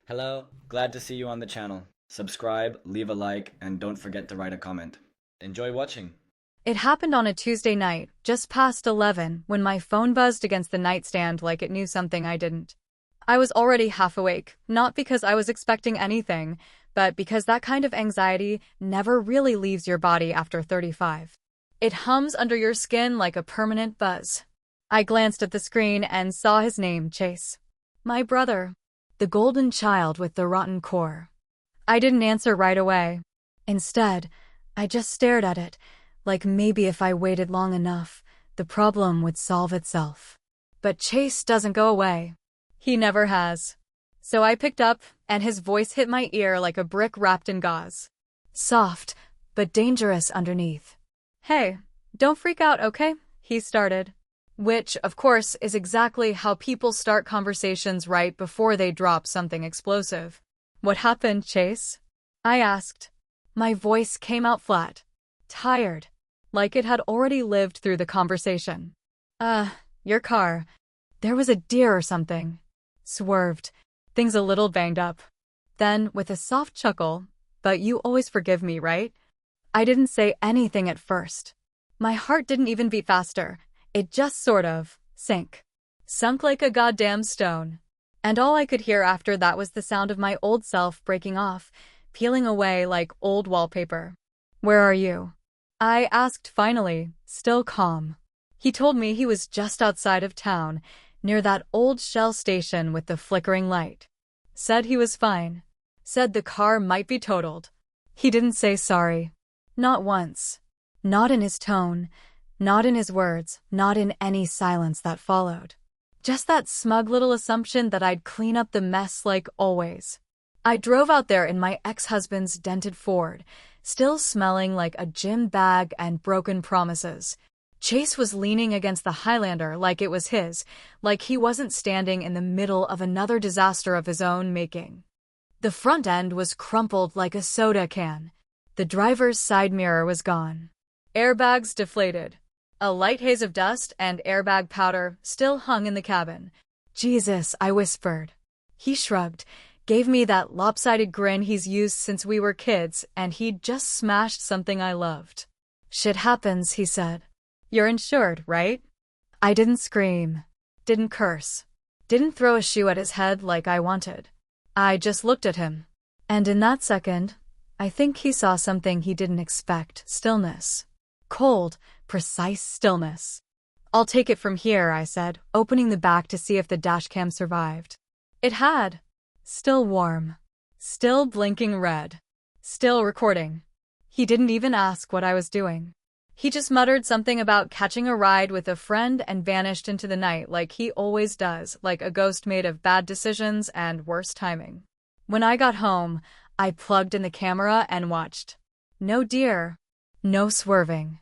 Hello, glad to see you on the channel. Subscribe, leave a like, and don't forget to write a comment. Enjoy watching. It happened on a Tuesday night, just past 11, when my phone buzzed against the nightstand like it knew something I didn't. I was already half awake, not because I was expecting anything, but because that kind of anxiety never really leaves your body after 35. It hums under your skin like a permanent buzz. I glanced at the screen and saw his name, Chase. My brother. The golden child with the rotten core. I didn't answer right away. Instead, I just stared at it, like maybe if I waited long enough, the problem would solve itself. But Chase doesn't go away. He never has. So I picked up, and his voice hit my ear like a brick wrapped in gauze. Soft, but dangerous underneath. Hey, don't freak out, okay? He started. Which, of course, is exactly how people start conversations right before they drop something explosive. What happened, Chase? I asked. My voice came out flat. Tired. Like it had already lived through the conversation. Your car. There was a deer or something. Swerved. Things a little banged up. Then, with a soft chuckle, but you always forgive me, right? I didn't say anything at first. My heart didn't even beat faster. It just sort of sunk like a goddamn stone. And all I could hear after that was the sound of my old self breaking off, peeling away like old wallpaper. Where are you? I asked finally, still calm. He told me he was just outside of town, near that old Shell station with the flickering light. Said he was fine. Said the car might be totaled. He didn't say sorry. Not once. Not in his tone. Not in his words, not in any silence that followed. Just that smug little assumption that I'd clean up the mess like always. I drove out there in my ex-husband's dented Ford, still smelling like a gym bag and broken promises. Chase was leaning against the Highlander like it was his, like he wasn't standing in the middle of another disaster of his own making. The front end was crumpled like a soda can. The driver's side mirror was gone. Airbags deflated. A light haze of dust and airbag powder still hung in the cabin. Jesus, I whispered. He shrugged, gave me that lopsided grin he's used since we were kids, and he'd just smashed something I loved. Shit happens, he said. You're insured, right? I didn't scream. Didn't curse. Didn't throw a shoe at his head like I wanted. I just looked at him. And in that second, I think he saw something he didn't expect. Stillness. Cold, precise stillness. I'll take it from here, I said, opening the back to see if the dashcam survived. It had. Still warm. Still blinking red. Still recording. He didn't even ask what I was doing. He just muttered something about catching a ride with a friend and vanished into the night like he always does, like a ghost made of bad decisions and worse timing. When I got home, I plugged in the camera and watched. No deer. No swerving.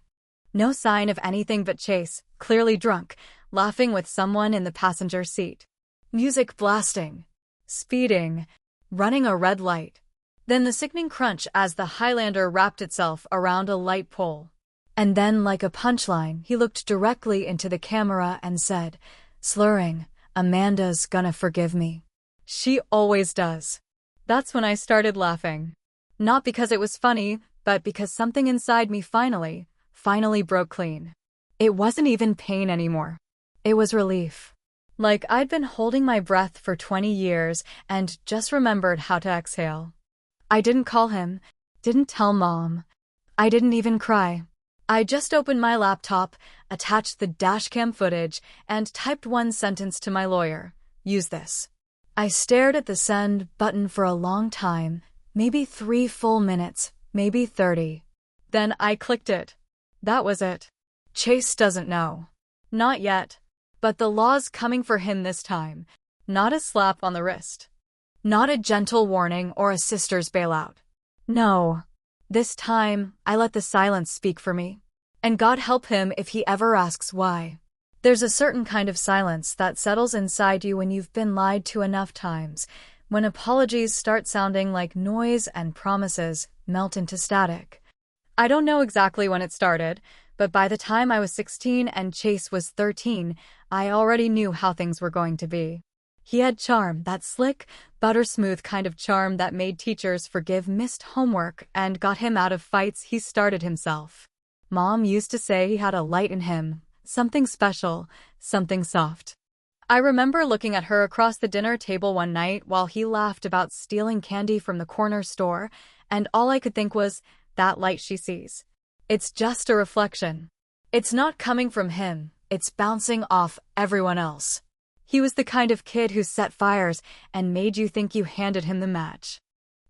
No sign of anything but Chase, clearly drunk, laughing with someone in the passenger seat. Music blasting. Speeding. Running a red light. Then the sickening crunch as the Highlander wrapped itself around a light pole. And then, like a punchline, he looked directly into the camera and said, slurring, Amanda's gonna forgive me. She always does. That's when I started laughing. Not because it was funny, but because something inside me finally broke clean. It wasn't even pain anymore. It was relief. Like I'd been holding my breath for 20 years and just remembered how to exhale. I didn't call him, didn't tell Mom. I didn't even cry. I just opened my laptop, attached the dashcam footage, and typed one sentence to my lawyer. Use this. I stared at the send button for a long time, maybe 3 full minutes. Maybe 30. Then I clicked it. That was it. Chase doesn't know. Not yet. But the law's coming for him this time. Not a slap on the wrist. Not a gentle warning or a sister's bailout. No. This time, I let the silence speak for me. And God help him if he ever asks why. There's a certain kind of silence that settles inside you when you've been lied to enough times, when apologies start sounding like noise and promises melt into static. I don't know exactly when it started, but by the time I was 16 and Chase was 13, I already knew how things were going to be. He had charm, that slick, butter-smooth kind of charm that made teachers forgive missed homework and got him out of fights he started himself. Mom used to say he had a light in him, something special, something soft. I remember looking at her across the dinner table one night while he laughed about stealing candy from the corner store, and all I could think was, that light she sees. It's just a reflection. It's not coming from him, it's bouncing off everyone else. He was the kind of kid who set fires and made you think you handed him the match.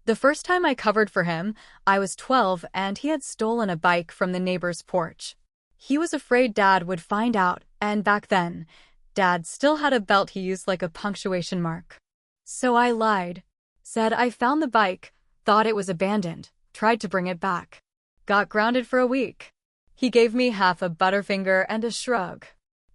The first time I covered for him, I was 12 and he had stolen a bike from the neighbor's porch. He was afraid Dad would find out, and back then, Dad still had a belt he used like a punctuation mark. So I lied. Said I found the bike, thought it was abandoned, tried to bring it back. Got grounded for a week. He gave me half a butterfinger and a shrug.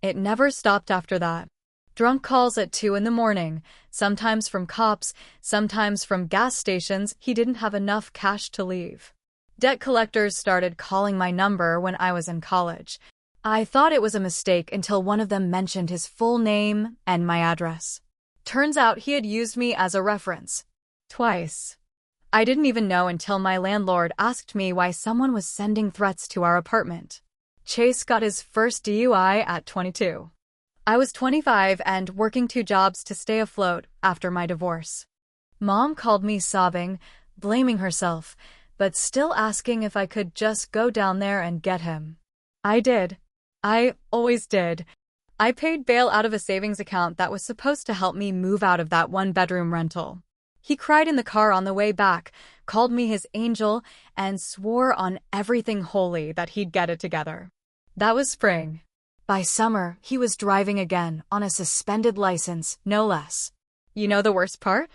It never stopped after that. Drunk calls at 2 in the morning, sometimes from cops, sometimes from gas stations he didn't have enough cash to leave. Debt collectors started calling my number when I was in college. I thought it was a mistake until one of them mentioned his full name and my address. Turns out he had used me as a reference. Twice. I didn't even know until my landlord asked me why someone was sending threats to our apartment. Chase got his first DUI at 22. I was 25 and working 2 jobs to stay afloat after my divorce. Mom called me sobbing, blaming herself, but still asking if I could just go down there and get him. I did. I always did. I paid bail out of a savings account that was supposed to help me move out of that 1-bedroom rental. He cried in the car on the way back, called me his angel, and swore on everything holy that he'd get it together. That was spring. By summer, he was driving again, on a suspended license, no less. You know the worst part?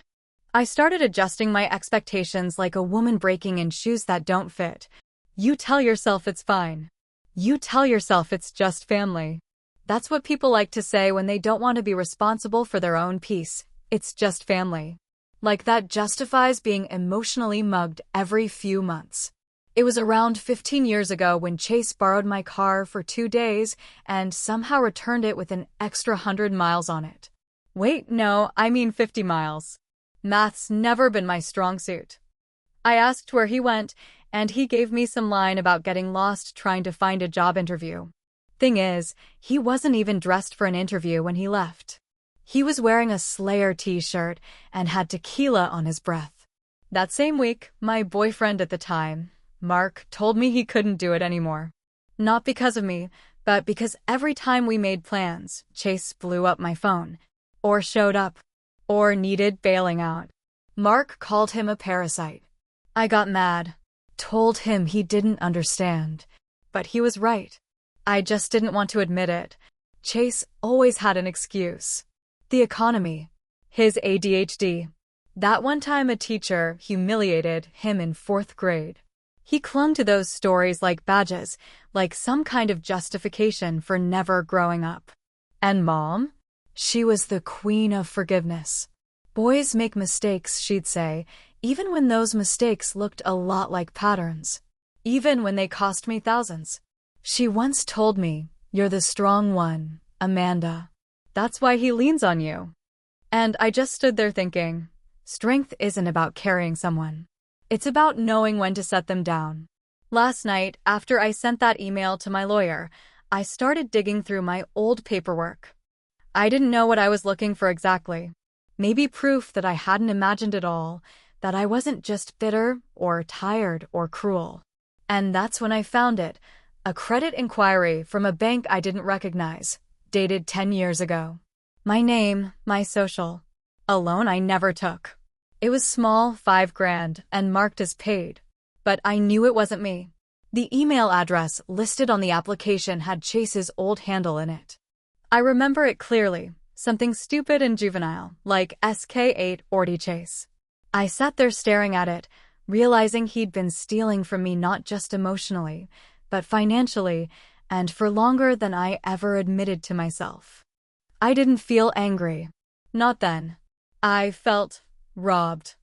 I started adjusting my expectations like a woman breaking in shoes that don't fit. You tell yourself it's fine. You tell yourself it's just family. That's what people like to say when they don't want to be responsible for their own peace. It's just family. Like that justifies being emotionally mugged every few months. It was around 15 years ago when Chase borrowed my car for 2 days and somehow returned it with an extra 100 miles on it. Wait, no, I mean 50 miles. Math's never been my strong suit. I asked where he went, and he gave me some line about getting lost trying to find a job interview. Thing is, he wasn't even dressed for an interview when he left. He was wearing a Slayer t-shirt and had tequila on his breath. That same week, my boyfriend at the time, Mark, told me he couldn't do it anymore. Not because of me, but because every time we made plans, Chase blew up my phone, or showed up, or needed bailing out. Mark called him a parasite. I got mad, told him he didn't understand, but he was right. I just didn't want to admit it. Chase always had an excuse. The economy. His ADHD. That one time a teacher humiliated him in 4th grade. He clung to those stories like badges, like some kind of justification for never growing up. And Mom? She was the queen of forgiveness. Boys make mistakes, she'd say, even when those mistakes looked a lot like patterns. Even when they cost me thousands. She once told me, "You're the strong one, Amanda. That's why he leans on you." And I just stood there thinking, strength isn't about carrying someone. It's about knowing when to set them down. Last night, after I sent that email to my lawyer, I started digging through my old paperwork. I didn't know what I was looking for exactly. Maybe proof that I hadn't imagined it all, that I wasn't just bitter or tired or cruel. And that's when I found it, a credit inquiry from a bank I didn't recognize, dated 10 years ago. My name, my social. A loan I never took. It was small, $5,000, and marked as paid. But I knew it wasn't me. The email address listed on the application had Chase's old handle in it. I remember it clearly, something stupid and juvenile, like SK8 Orty Chase. I sat there staring at it, realizing he'd been stealing from me not just emotionally, but financially, and for longer than I ever admitted to myself. I didn't feel angry. Not then. I felt robbed.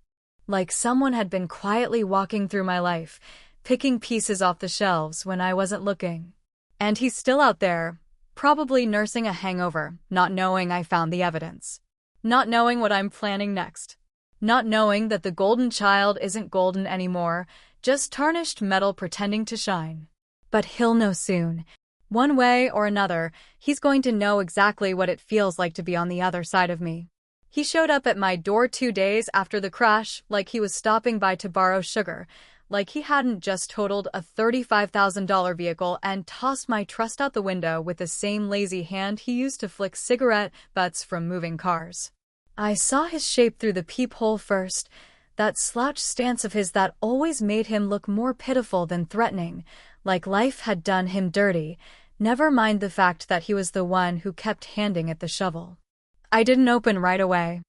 Like someone had been quietly walking through my life, picking pieces off the shelves when I wasn't looking. And he's still out there, probably nursing a hangover, not knowing I found the evidence. not knowing what I'm planning next. Not knowing that the golden child isn't golden anymore, just tarnished metal pretending to shine. But he'll know soon. One way or another, he's going to know exactly what it feels like to be on the other side of me. He showed up at my door 2 days after the crash, like he was stopping by to borrow sugar, like he hadn't just totaled a $35,000 vehicle and tossed my trust out the window with the same lazy hand he used to flick cigarette butts from moving cars. I saw his shape through the peephole first, that slouched stance of his that always made him look more pitiful than threatening, like life had done him dirty, never mind the fact that he was the one who kept handing it the shovel. I didn't open right away.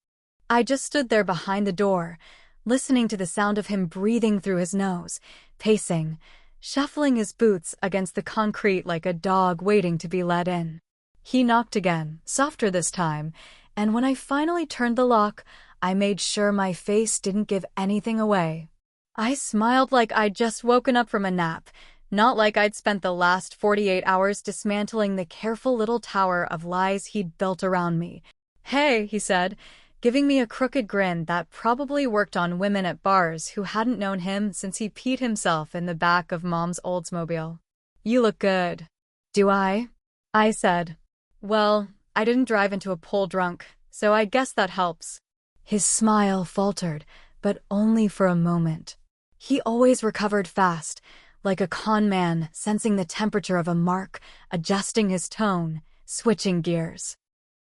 I just stood there behind the door, listening to the sound of him breathing through his nose, pacing, shuffling his boots against the concrete like a dog waiting to be let in. He knocked again, softer this time, and when I finally turned the lock, I made sure my face didn't give anything away. I smiled like I'd just woken up from a nap, not like I'd spent the last 48 hours dismantling the careful little tower of lies he'd built around me. "Hey," he said, giving me a crooked grin that probably worked on women at bars who hadn't known him since he peed himself in the back of Mom's Oldsmobile. "You look good." "Do I?" I said. "Well, I didn't drive into a pole drunk, so I guess that helps." His smile faltered, but only for a moment. He always recovered fast, like a con man sensing the temperature of a mark, adjusting his tone, switching gears.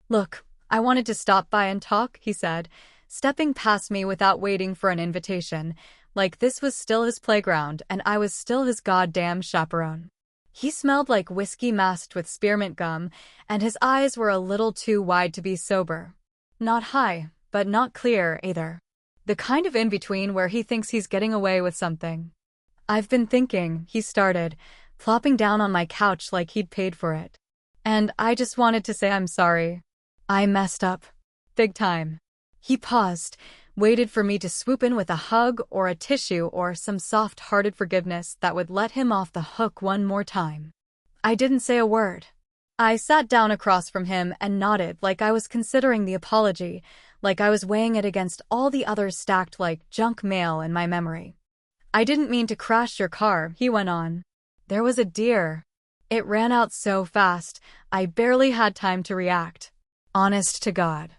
"Look, I wanted to stop by and talk," he said, stepping past me without waiting for an invitation, like this was still his playground and I was still his goddamn chaperone. He smelled like whiskey masked with spearmint gum, and his eyes were a little too wide to be sober. Not high, but not clear either. The kind of in-between where he thinks he's getting away with something. "I've been thinking," he started, plopping down on my couch like he'd paid for it. "And I just wanted to say I'm sorry. I messed up. Big time." He paused, waited for me to swoop in with a hug or a tissue or some soft-hearted forgiveness that would let him off the hook one more time. I didn't say a word. I sat down across from him and nodded like I was considering the apology, like I was weighing it against all the others stacked like junk mail in my memory. "I didn't mean to crash your car," he went on. "There was a deer. It ran out so fast, I barely had time to react. Honest to God.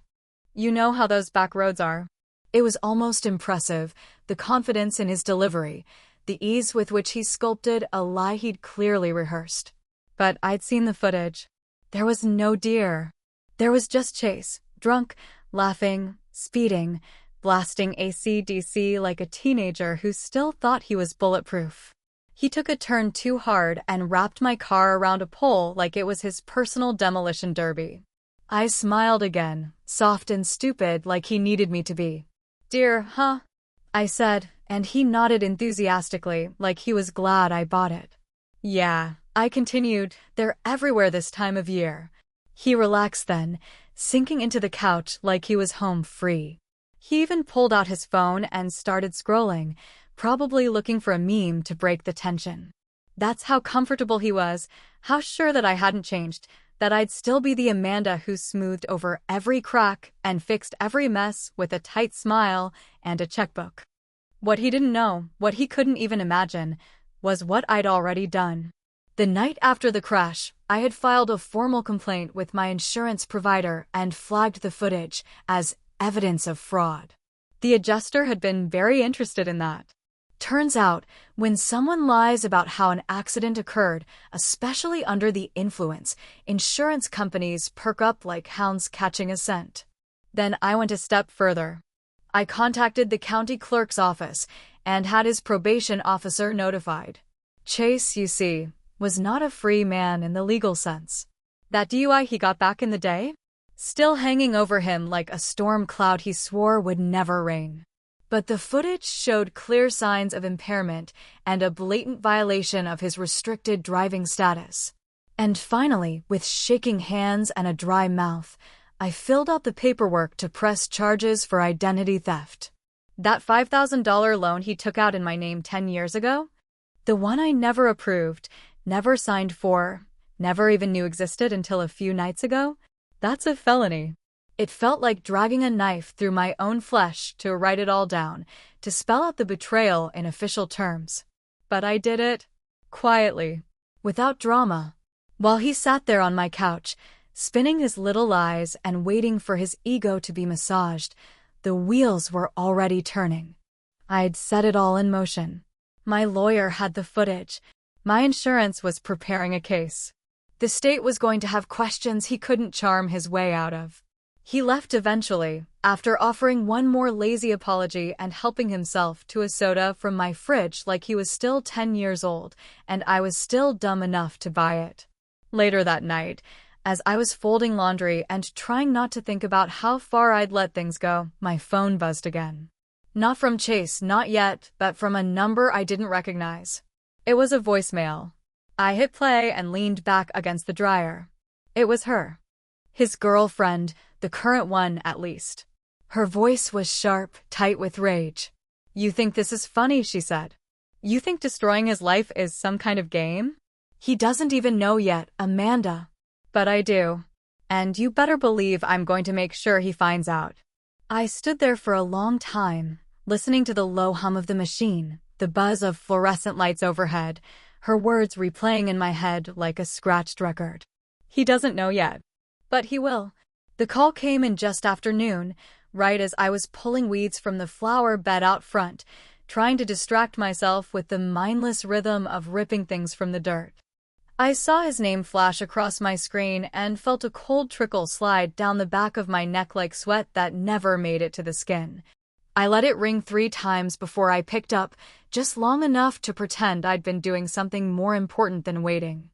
You know how those back roads are." It was almost impressive, the confidence in his delivery, the ease with which he sculpted a lie he'd clearly rehearsed. But I'd seen the footage. There was no deer. There was just Chase, drunk, laughing, speeding, blasting AC/DC like a teenager who still thought he was bulletproof. He took a turn too hard and wrapped my car around a pole like it was his personal demolition derby. I smiled again, soft and stupid like he needed me to be. "Dear, huh?" I said, and he nodded enthusiastically like he was glad I bought it. "Yeah," I continued, "they're everywhere this time of year." He relaxed then, sinking into the couch like he was home free. He even pulled out his phone and started scrolling, probably looking for a meme to break the tension. That's how comfortable he was, how sure that I hadn't changed, that I'd still be the Amanda who smoothed over every crack and fixed every mess with a tight smile and a checkbook. What he didn't know, what he couldn't even imagine, was what I'd already done. The night after the crash, I had filed a formal complaint with my insurance provider and flagged the footage as evidence of fraud. The adjuster had been very interested in that. Turns out, when someone lies about how an accident occurred, especially under the influence, insurance companies perk up like hounds catching a scent. Then I went a step further. I contacted the county clerk's office and had his probation officer notified. Chase, you see, was not a free man in the legal sense. That DUI he got back in the day? Still hanging over him like a storm cloud he swore would never rain. But the footage showed clear signs of impairment and a blatant violation of his restricted driving status. And finally, with shaking hands and a dry mouth, I filled out the paperwork to press charges for identity theft. That $5,000 loan he took out in my name 10 years ago? The one I never approved, never signed for, never even knew existed until a few nights ago? That's a felony. It felt like dragging a knife through my own flesh to write it all down, to spell out the betrayal in official terms. But I did it. Quietly. Without drama. While he sat there on my couch, spinning his little lies and waiting for his ego to be massaged, the wheels were already turning. I'd set it all in motion. My lawyer had the footage. My insurance was preparing a case. The state was going to have questions he couldn't charm his way out of. He left eventually, after offering one more lazy apology and helping himself to a soda from my fridge like he was still 10 years old, and I was still dumb enough to buy it. Later that night, as I was folding laundry and trying not to think about how far I'd let things go, my phone buzzed again. Not from Chase, not yet, but from a number I didn't recognize. It was a voicemail. I hit play and leaned back against the dryer. It was her. His girlfriend, the current one at least. Her voice was sharp, tight with rage. "You think this is funny," she said. "You think destroying his life is some kind of game? He doesn't even know yet, Amanda." "But I do. And you better believe I'm going to make sure he finds out." I stood there for a long time, listening to the low hum of the machine, the buzz of fluorescent lights overhead, her words replaying in my head like a scratched record. He doesn't know yet. But he will. The call came in just after noon, right as I was pulling weeds from the flower bed out front, trying to distract myself with the mindless rhythm of ripping things from the dirt. I saw his name flash across my screen and felt a cold trickle slide down the back of my neck like sweat that never made it to the skin. I let it ring 3 times before I picked up, just long enough to pretend I'd been doing something more important than waiting.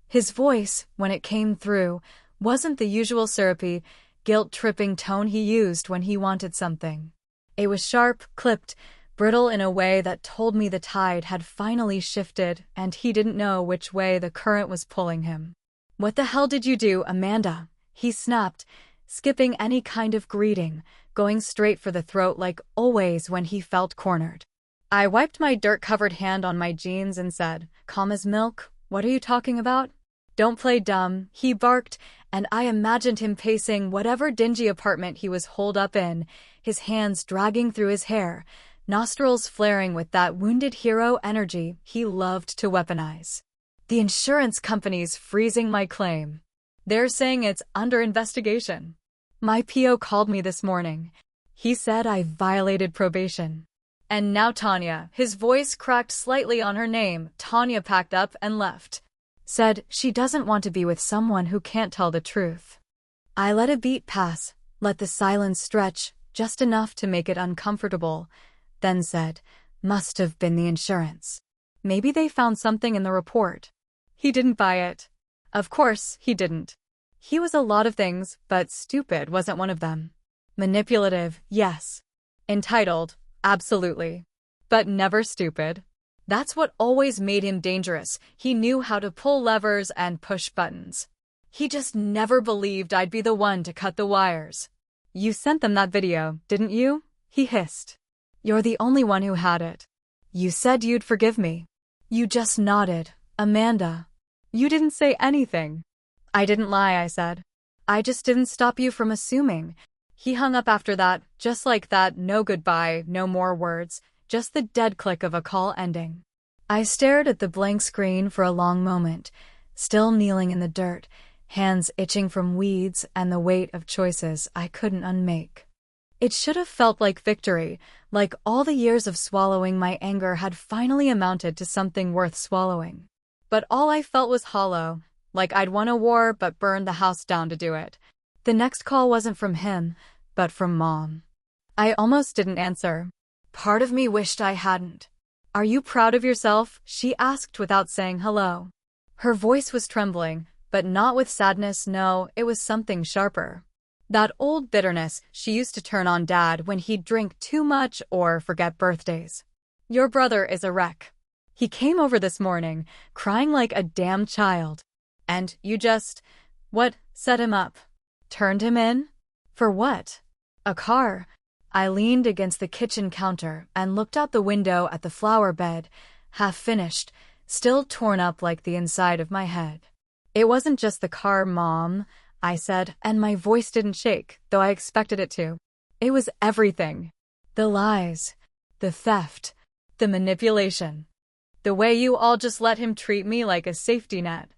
His voice, when it came through, wasn't the usual syrupy, guilt-tripping tone he used when he wanted something. It was sharp, clipped, brittle in a way that told me the tide had finally shifted and he didn't know which way the current was pulling him. "What the hell did you do, Amanda?" he snapped, skipping any kind of greeting, going straight for the throat like always when he felt cornered. I wiped my dirt-covered hand on my jeans and said, calm as milk, "What are you talking about?" "Don't play dumb," he barked, and I imagined him pacing whatever dingy apartment he was holed up in, his hands dragging through his hair, nostrils flaring with that wounded hero energy he loved to weaponize. "The insurance company's freezing my claim. They're saying it's under investigation. My PO called me this morning. He said I violated probation." And now Tanya, his voice cracked slightly on her name, Tanya packed up and left. Said she doesn't want to be with someone who can't tell the truth. I let a beat pass, let the silence stretch, just enough to make it uncomfortable, then said, "Must have been the insurance. Maybe they found something in the report." He didn't buy it. Of course, he didn't. He was a lot of things, but stupid wasn't one of them. Manipulative, yes. Entitled, absolutely. But never stupid. That's what always made him dangerous. He knew how to pull levers and push buttons. He just never believed I'd be the one to cut the wires. "You sent them that video, didn't you?" he hissed. "You're the only one who had it. You said you'd forgive me. You just nodded, Amanda. You didn't say anything." "I didn't lie," I said. "I just didn't stop you from assuming." He hung up after that, just like that, no goodbye, no more words. Just the dead click of a call ending. I stared at the blank screen for a long moment, still kneeling in the dirt, hands itching from weeds and the weight of choices I couldn't unmake. It should have felt like victory, like all the years of swallowing my anger had finally amounted to something worth swallowing. But all I felt was hollow, like I'd won a war but burned the house down to do it. The next call wasn't from him, but from Mom. I almost didn't answer. Part of me wished I hadn't. "Are you proud of yourself?" she asked without saying hello. Her voice was trembling, but not with sadness, no, it was something sharper. That old bitterness she used to turn on Dad when he'd drink too much or forget birthdays. "Your brother is a wreck. He came over this morning, crying like a damn child. And you just, what, set him up? Turned him in? For what? A car?" I leaned against the kitchen counter and looked out the window at the flower bed, half finished, still torn up like the inside of my head. "It wasn't just the car, Mom," I said, and my voice didn't shake, though I expected it to. It was everything. The lies, the theft, the manipulation. The way you all just let him treat me like a safety net.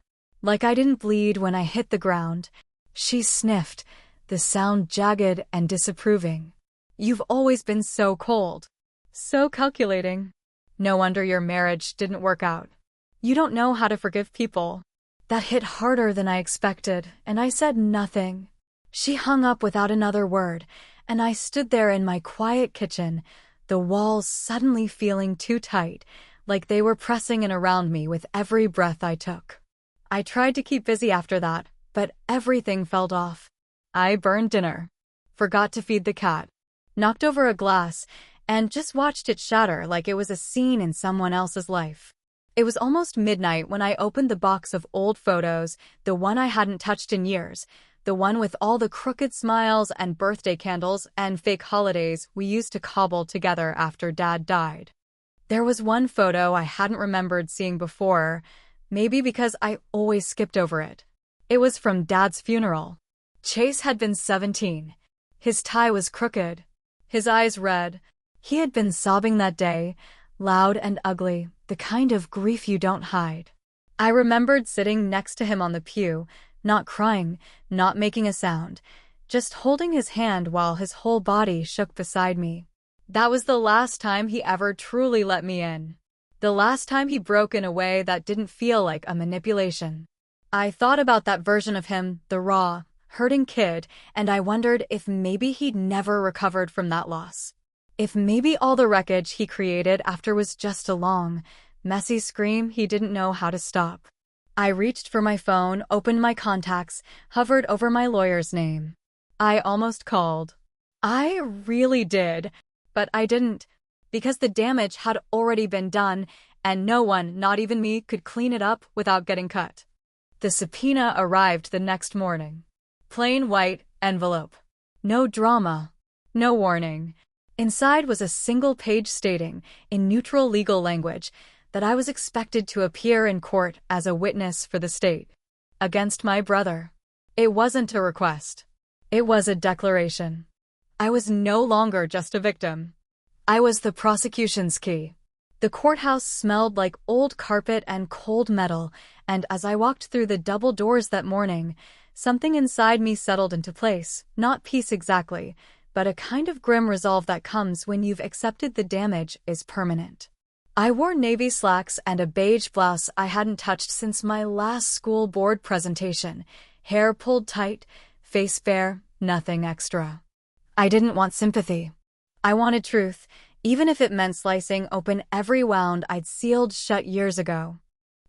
Like I didn't bleed when I hit the ground. She sniffed, the sound jagged and disapproving. You've always been so cold. So calculating. No wonder your marriage didn't work out. You don't know how to forgive people. That hit harder than I expected, and I said nothing. She hung up without another word, and I stood there in my quiet kitchen, the walls suddenly feeling too tight, like they were pressing in around me with every breath I took. I tried to keep busy after that, but everything felt off. I burned dinner, forgot to feed the cat, knocked over a glass, and just watched it shatter like it was a scene in someone else's life. It was almost midnight when I opened the box of old photos, the one I hadn't touched in years, the one with all the crooked smiles and birthday candles and fake holidays we used to cobble together after Dad died. There was one photo I hadn't remembered seeing before, maybe because I always skipped over it. It was from Dad's funeral. Chase had been 17. His tie was crooked, his eyes red. He had been sobbing that day, loud and ugly, the kind of grief you don't hide. I remembered sitting next to him on the pew, not crying, not making a sound, just holding his hand while his whole body shook beside me. That was the last time he ever truly let me in. The last time he broke in a way that didn't feel like a manipulation. I thought about that version of him, the raw, hurting kid, and I wondered if maybe he'd never recovered from that loss. If maybe all the wreckage he created after was just a long, messy scream he didn't know how to stop. I reached for my phone, opened my contacts, hovered over my lawyer's name. I almost called. I really did, but I didn't, because the damage had already been done, and no one, not even me, could clean it up without getting cut. The subpoena arrived the next morning. Plain white envelope. No drama. No warning. Inside was a single page stating, in neutral legal language, that I was expected to appear in court as a witness for the state. Against my brother. It wasn't a request. It was a declaration. I was no longer just a victim. I was the prosecution's key. The courthouse smelled like old carpet and cold metal, and as I walked through the double doors that morning, something inside me settled into place, not peace exactly, but a kind of grim resolve that comes when you've accepted the damage is permanent. I wore navy slacks and a beige blouse I hadn't touched since my last school board presentation, hair pulled tight, face bare, nothing extra. I didn't want sympathy. I wanted truth, even if it meant slicing open every wound I'd sealed shut years ago.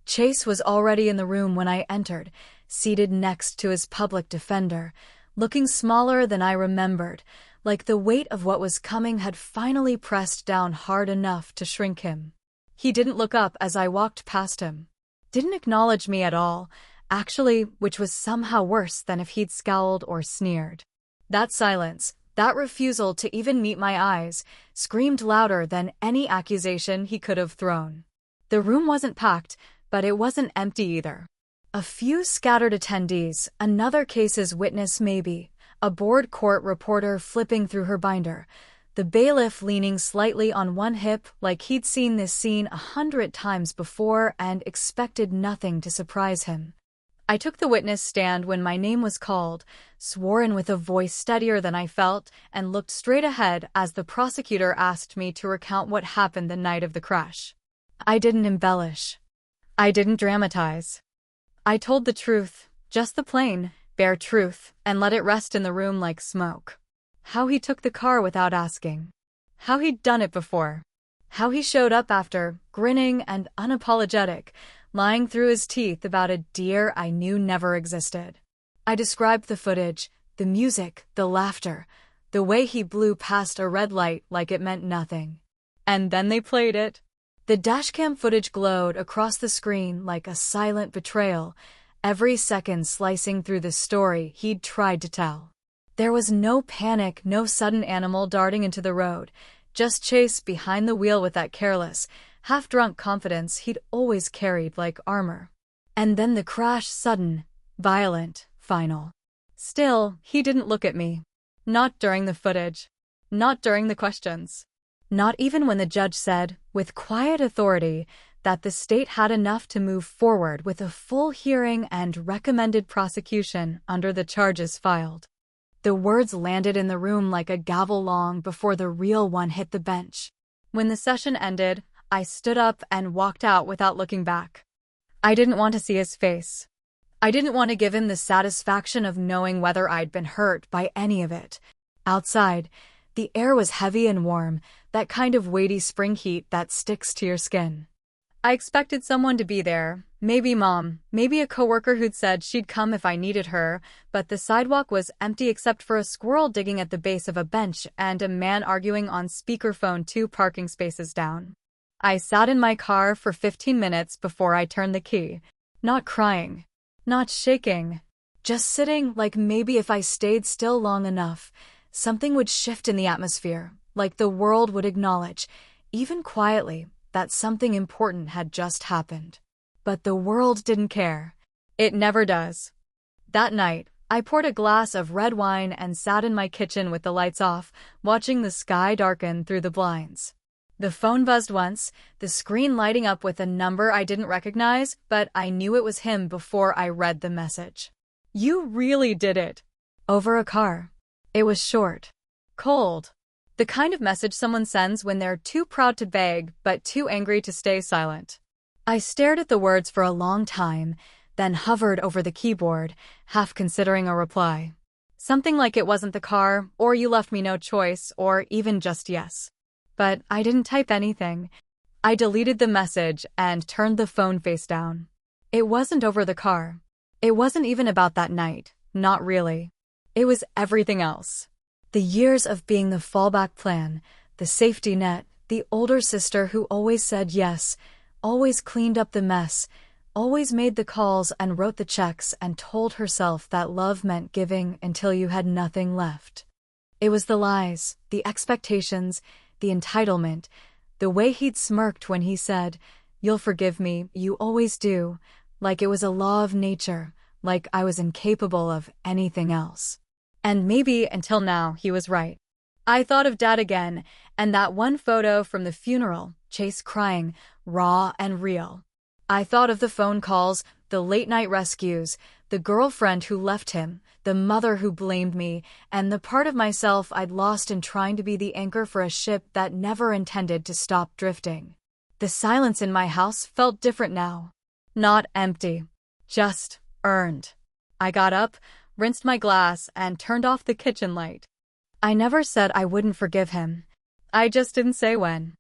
Chase was already in the room when I entered, seated next to his public defender, looking smaller than I remembered, like the weight of what was coming had finally pressed down hard enough to shrink him. He didn't look up as I walked past him. Didn't acknowledge me at all, actually, which was somehow worse than if he'd scowled or sneered. That silence, that refusal to even meet my eyes, screamed louder than any accusation he could have thrown. The room wasn't packed, but it wasn't empty either. A few scattered attendees, another case's witness maybe, a board court reporter flipping through her binder, the bailiff leaning slightly on one hip like he'd seen this scene 100 times before and expected nothing to surprise him. I took the witness stand when my name was called, swore in with a voice steadier than I felt, and looked straight ahead as the prosecutor asked me to recount what happened the night of the crash. I didn't embellish. I didn't dramatize. I told the truth, just the plain, bare truth, and let it rest in the room like smoke. How he took the car without asking. How he'd done it before. How he showed up after, grinning and unapologetic, lying through his teeth about a deer I knew never existed. I described the footage, the music, the laughter, the way he blew past a red light like it meant nothing. And then they played it. The dashcam footage glowed across the screen like a silent betrayal, every second slicing through the story he'd tried to tell. There was no panic, no sudden animal darting into the road, just Chase behind the wheel with that careless, half-drunk confidence he'd always carried like armor. And then the crash, sudden, violent, final. Still, he didn't look at me. Not during the footage. Not during the questions. Not even when the judge said, with quiet authority, that the state had enough to move forward with a full hearing and recommended prosecution under the charges filed. The words landed in the room like a gavel long before the real one hit the bench. When the session ended, I stood up and walked out without looking back. I didn't want to see his face. I didn't want to give him the satisfaction of knowing whether I'd been hurt by any of it. Outside, the air was heavy and warm, that kind of weighty spring heat that sticks to your skin. I expected someone to be there, maybe Mom, maybe a coworker who'd said she'd come if I needed her, but the sidewalk was empty except for a squirrel digging at the base of a bench and a man arguing on speakerphone 2 parking spaces down. I sat in my car for 15 minutes before I turned the key, not crying, not shaking, just sitting like maybe if I stayed still long enough, something would shift in the atmosphere, like the world would acknowledge, even quietly, that something important had just happened. But the world didn't care. It never does. That night, I poured a glass of red wine and sat in my kitchen with the lights off, watching the sky darken through the blinds. The phone buzzed once, the screen lighting up with a number I didn't recognize, but I knew it was him before I read the message. "You really did it." Over a car. It was short. Cold. The kind of message someone sends when they're too proud to beg, but too angry to stay silent. I stared at the words for a long time, then hovered over the keyboard, half considering a reply. Something like it wasn't the car, or you left me no choice, or even just yes. But I didn't type anything. I deleted the message and turned the phone face down. It wasn't over the car. It wasn't even about that night. Not really. It was everything else. The years of being the fallback plan, the safety net, the older sister who always said yes, always cleaned up the mess, always made the calls and wrote the checks and told herself that love meant giving until you had nothing left. It was the lies, the expectations, the entitlement, the way he'd smirked when he said, "You'll forgive me, you always do," like it was a law of nature, like I was incapable of anything else. And maybe until now he was right. I thought of Dad again, and that one photo from the funeral, Chase crying, raw and real. I thought of the phone calls, the late-night rescues, the girlfriend who left him, the mother who blamed me, and the part of myself I'd lost in trying to be the anchor for a ship that never intended to stop drifting. The silence in my house felt different now. Not empty. Just earned. I got up, rinsed my glass, and turned off the kitchen light. I never said I wouldn't forgive him. I just didn't say when.